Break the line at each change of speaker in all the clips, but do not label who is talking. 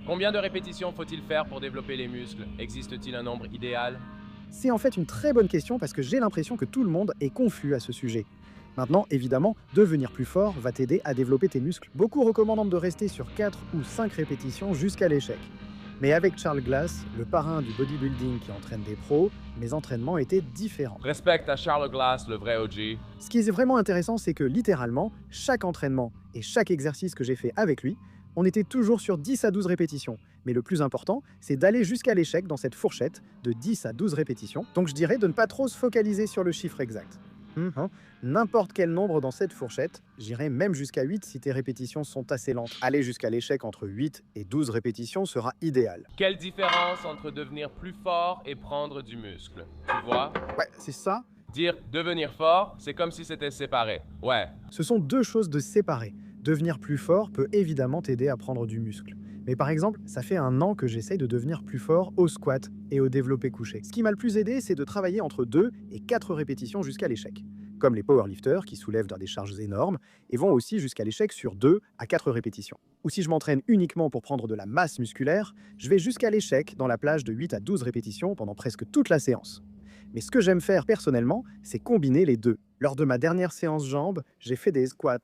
Combien de répétitions faut-il faire pour développer les muscles? Existe-t-il un nombre idéal?
C'est en fait une très bonne question parce que j'ai l'impression que tout le monde est confus à ce sujet. Maintenant, évidemment, devenir plus fort va t'aider à développer tes muscles. Beaucoup recommandent de rester sur 4 ou 5 répétitions jusqu'à l'échec. Mais avec Charles Glass, le parrain du bodybuilding qui entraîne des pros, mes entraînements étaient différents.
Respecte à Charles Glass, le vrai OG.
Ce qui est vraiment intéressant, c'est que littéralement, chaque entraînement et chaque exercice que j'ai fait avec lui, on était toujours sur 10 à 12 répétitions. Mais le plus important, c'est d'aller jusqu'à l'échec dans cette fourchette de 10 à 12 répétitions. Donc je dirais de ne pas trop se focaliser sur le chiffre exact. N'importe quel nombre dans cette fourchette, j'irai même jusqu'à 8 si tes répétitions sont assez lentes. Aller jusqu'à l'échec entre 8 et 12 répétitions sera idéal.
Quelle différence entre devenir plus fort et prendre du muscle? Tu vois?
Ouais, c'est ça.
Dire devenir fort, c'est comme si c'était séparé. Ouais.
Ce sont deux choses de séparées. Devenir plus fort peut évidemment t'aider à prendre du muscle. Mais par exemple, ça fait 1 an que j'essaye de devenir plus fort au squat et au développé couché. Ce qui m'a le plus aidé, c'est de travailler entre 2 et 4 répétitions jusqu'à l'échec. Comme les powerlifters qui soulèvent des charges énormes et vont aussi jusqu'à l'échec sur 2 à 4 répétitions. Ou si je m'entraîne uniquement pour prendre de la masse musculaire, je vais jusqu'à l'échec dans la plage de 8 à 12 répétitions pendant presque toute la séance. Mais ce que j'aime faire personnellement, c'est combiner les deux. Lors de ma dernière séance jambes, j'ai fait des squats.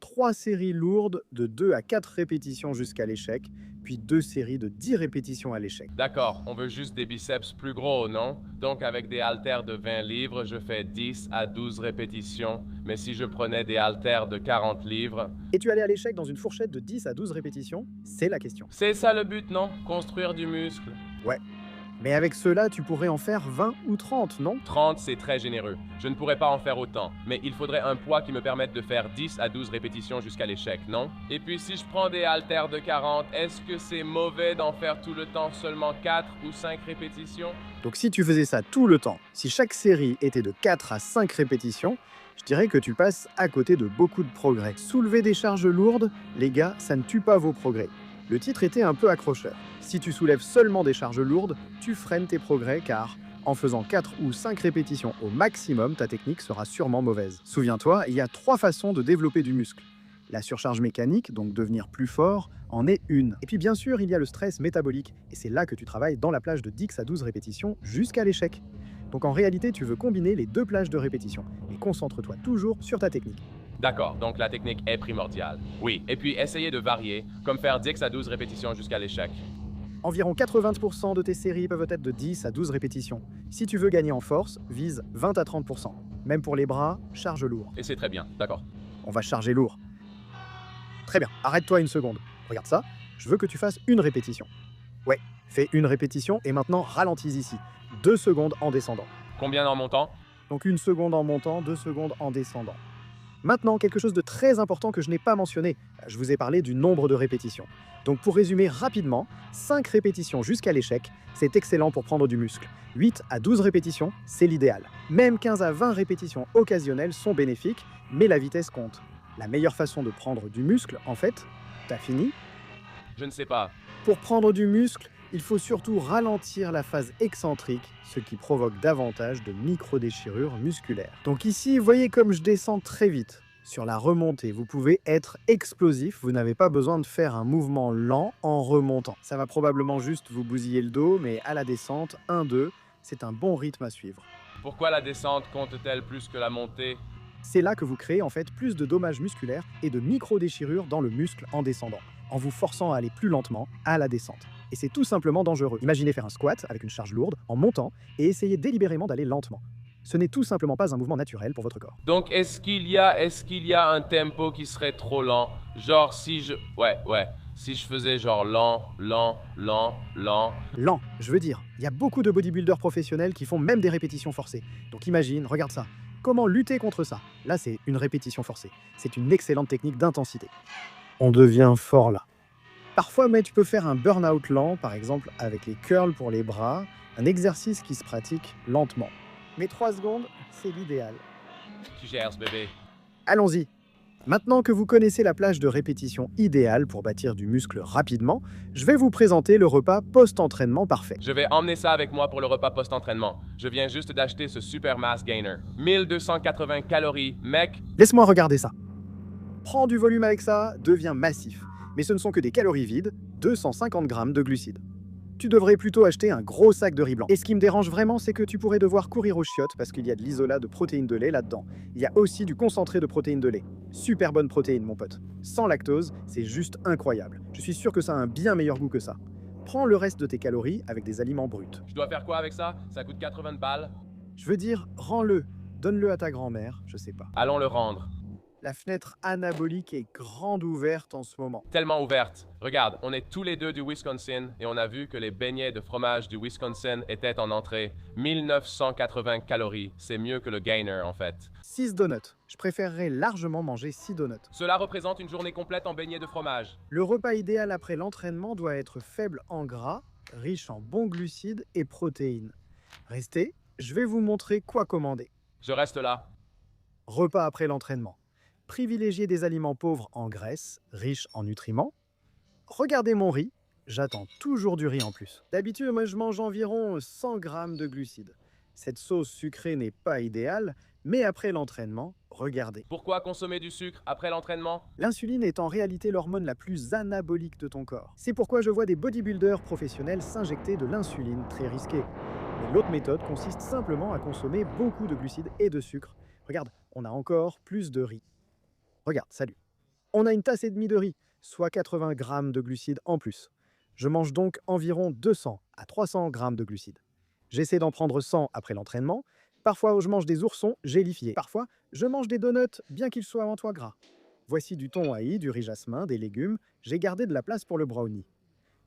3 séries lourdes de 2 à 4 répétitions jusqu'à l'échec, puis 2 séries de 10 répétitions à l'échec.
D'accord, on veut juste des biceps plus gros, non? Donc avec des haltères de 20 livres, je fais 10 à 12 répétitions. Mais si je prenais des haltères de 40 livres...
Et tu allais à l'échec dans une fourchette de 10 à 12 répétitions? C'est la question.
C'est ça le but, non? Construire du muscle.
Ouais. Mais avec cela, tu pourrais en faire 20 ou 30, non?
30, c'est très généreux. Je ne pourrais pas en faire autant, mais il faudrait un poids qui me permette de faire 10 à 12 répétitions jusqu'à l'échec, non? Et puis si je prends des haltères de 40, est-ce que c'est mauvais d'en faire tout le temps seulement 4 ou 5 répétitions?
Donc si tu faisais ça tout le temps, si chaque série était de 4 à 5 répétitions, je dirais que tu passes à côté de beaucoup de progrès. Soulever des charges lourdes, les gars, ça ne tue pas vos progrès. Le titre était un peu accrocheur. Si tu soulèves seulement des charges lourdes, tu freines tes progrès car, en faisant 4 ou 5 répétitions au maximum, ta technique sera sûrement mauvaise. Souviens-toi, il y a 3 façons de développer du muscle. La surcharge mécanique, donc devenir plus fort, en est une. Et puis bien sûr, il y a le stress métabolique, et c'est là que tu travailles dans la plage de 10 à 12 répétitions jusqu'à l'échec. Donc en réalité, tu veux combiner les 2 plages de répétition, mais concentre-toi toujours sur ta technique.
D'accord, donc la technique est primordiale. Oui, et puis essayez de varier, comme faire 10 à 12 répétitions jusqu'à l'échec.
Environ 80% de tes séries peuvent être de 10 à 12 répétitions. Si tu veux gagner en force, vise 20 à 30%. Même pour les bras, charge lourd.
Et c'est très bien, d'accord.
On va charger lourd. Très bien, arrête-toi une seconde. Regarde ça, je veux que tu fasses une répétition. Ouais, fais une répétition et maintenant ralentis ici. 2 secondes en descendant.
Combien en montant?
Donc 1 seconde en montant, 2 secondes en descendant. Maintenant, quelque chose de très important que je n'ai pas mentionné. Je vous ai parlé du nombre de répétitions. Donc pour résumer rapidement, 5 répétitions jusqu'à l'échec, c'est excellent pour prendre du muscle. 8 à 12 répétitions, c'est l'idéal. Même 15 à 20 répétitions occasionnelles sont bénéfiques, mais la vitesse compte. La meilleure façon de prendre du muscle, en fait, t'as fini?
Je ne sais pas.
Pour prendre du muscle, il faut surtout ralentir la phase excentrique, ce qui provoque davantage de micro-déchirures musculaires. Donc ici, voyez comme je descends très vite. Sur la remontée, vous pouvez être explosif, vous n'avez pas besoin de faire un mouvement lent en remontant. Ça va probablement juste vous bousiller le dos, mais à la descente, 1-2, c'est un bon rythme à suivre.
Pourquoi la descente compte-t-elle plus que la montée?
C'est là que vous créez en fait plus de dommages musculaires et de micro-déchirures dans le muscle en descendant, en vous forçant à aller plus lentement à la descente. Et c'est tout simplement dangereux. Imaginez faire un squat avec une charge lourde en montant et essayez délibérément d'aller lentement. Ce n'est tout simplement pas un mouvement naturel pour votre corps.
Donc est-ce qu'il y a un tempo qui serait trop lent? Genre si je... Ouais. Si je faisais genre lent.
Lent, je veux dire, il y a beaucoup de bodybuilders professionnels qui font même des répétitions forcées. Donc imagine, regarde ça. Comment lutter contre ça? Là, c'est une répétition forcée. C'est une excellente technique d'intensité. On devient fort là. Parfois, mais tu peux faire un burn-out lent, par exemple avec les curls pour les bras, un exercice qui se pratique lentement. Mais 3 secondes, c'est l'idéal.
Tu gères ce bébé.
Allons-y. Maintenant que vous connaissez la plage de répétition idéale pour bâtir du muscle rapidement, je vais vous présenter le repas post-entraînement parfait.
Je vais emmener ça avec moi pour le repas post-entraînement. Je viens juste d'acheter ce Super Mass Gainer. 1280 calories, mec.
Laisse-moi regarder ça. Prends du volume avec ça, deviens massif. Mais ce ne sont que des calories vides, 250 grammes de glucides. Tu devrais plutôt acheter un gros sac de riz blanc. Et ce qui me dérange vraiment, c'est que tu pourrais devoir courir aux chiottes parce qu'il y a de l'isolat de protéines de lait là-dedans. Il y a aussi du concentré de protéines de lait. Super bonne protéine, mon pote. Sans lactose, c'est juste incroyable. Je suis sûr que ça a un bien meilleur goût que ça. Prends le reste de tes calories avec des aliments bruts.
Je dois faire quoi avec ça? Ça coûte 80 balles.
Je veux dire, rends-le. Donne-le à ta grand-mère, je sais pas.
Allons le rendre.
La fenêtre anabolique est grande ouverte en ce moment.
Tellement ouverte. Regarde, on est tous les deux du Wisconsin et on a vu que les beignets de fromage du Wisconsin étaient en entrée. 1980 calories. C'est mieux que le Gainer en fait.
6 donuts. Je préférerais largement manger 6 donuts.
Cela représente une journée complète en beignets de fromage.
Le repas idéal après l'entraînement doit être faible en gras, riche en bons glucides et protéines. Restez, je vais vous montrer quoi commander.
Je reste là.
Repas après l'entraînement. Privilégiez des aliments pauvres en graisse, riches en nutriments. Regardez mon riz, j'attends toujours du riz en plus. D'habitude, moi je mange environ 100 grammes de glucides. Cette sauce sucrée n'est pas idéale, mais après l'entraînement, regardez.
Pourquoi consommer du sucre après l'entraînement?
L'insuline est en réalité l'hormone la plus anabolique de ton corps. C'est pourquoi je vois des bodybuilders professionnels s'injecter de l'insuline, très risqué. Mais l'autre méthode consiste simplement à consommer beaucoup de glucides et de sucre. Regarde, on a encore plus de riz. Regarde, salut. On a une tasse et demie de riz, soit 80 grammes de glucides en plus. Je mange donc environ 200 à 300 grammes de glucides. J'essaie d'en prendre 100 après l'entraînement. Parfois, je mange des oursons gélifiés. Parfois, je mange des donuts, bien qu'ils soient en toit gras. Voici du thon haï, du riz jasmin, des légumes. J'ai gardé de la place pour le brownie.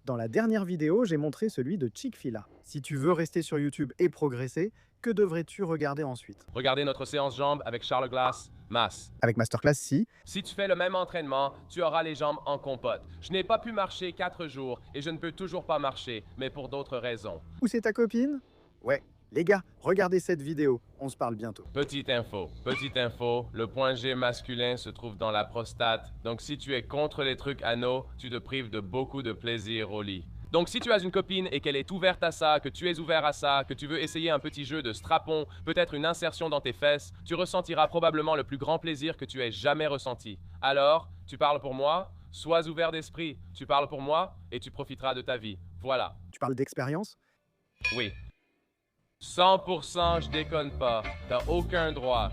Dans la dernière vidéo, j'ai montré celui de Chick-fil-A. Si tu veux rester sur YouTube et progresser, que devrais-tu regarder ensuite?
Regardez notre séance jambes avec Charles Glass, masse.
Avec Masterclass, si.
Si tu fais le même entraînement, tu auras les jambes en compote. Je n'ai pas pu marcher 4 jours et je ne peux toujours pas marcher, mais pour d'autres raisons.
Où c'est ta copine? Ouais, les gars, regardez cette vidéo. On se parle bientôt.
Petite info, le point G masculin se trouve dans la prostate. Donc si tu es contre les trucs anaux, tu te prives de beaucoup de plaisir au lit. Donc si tu as une copine et qu'elle est ouverte à ça, que tu es ouvert à ça, que tu veux essayer un petit jeu de strapon, peut-être une insertion dans tes fesses, tu ressentiras probablement le plus grand plaisir que tu aies jamais ressenti. Alors, tu parles pour moi? Sois ouvert d'esprit. Tu parles pour moi et tu profiteras de ta vie. Voilà.
Tu parles d'expérience?
Oui. 100%, je déconne pas. T'as aucun droit.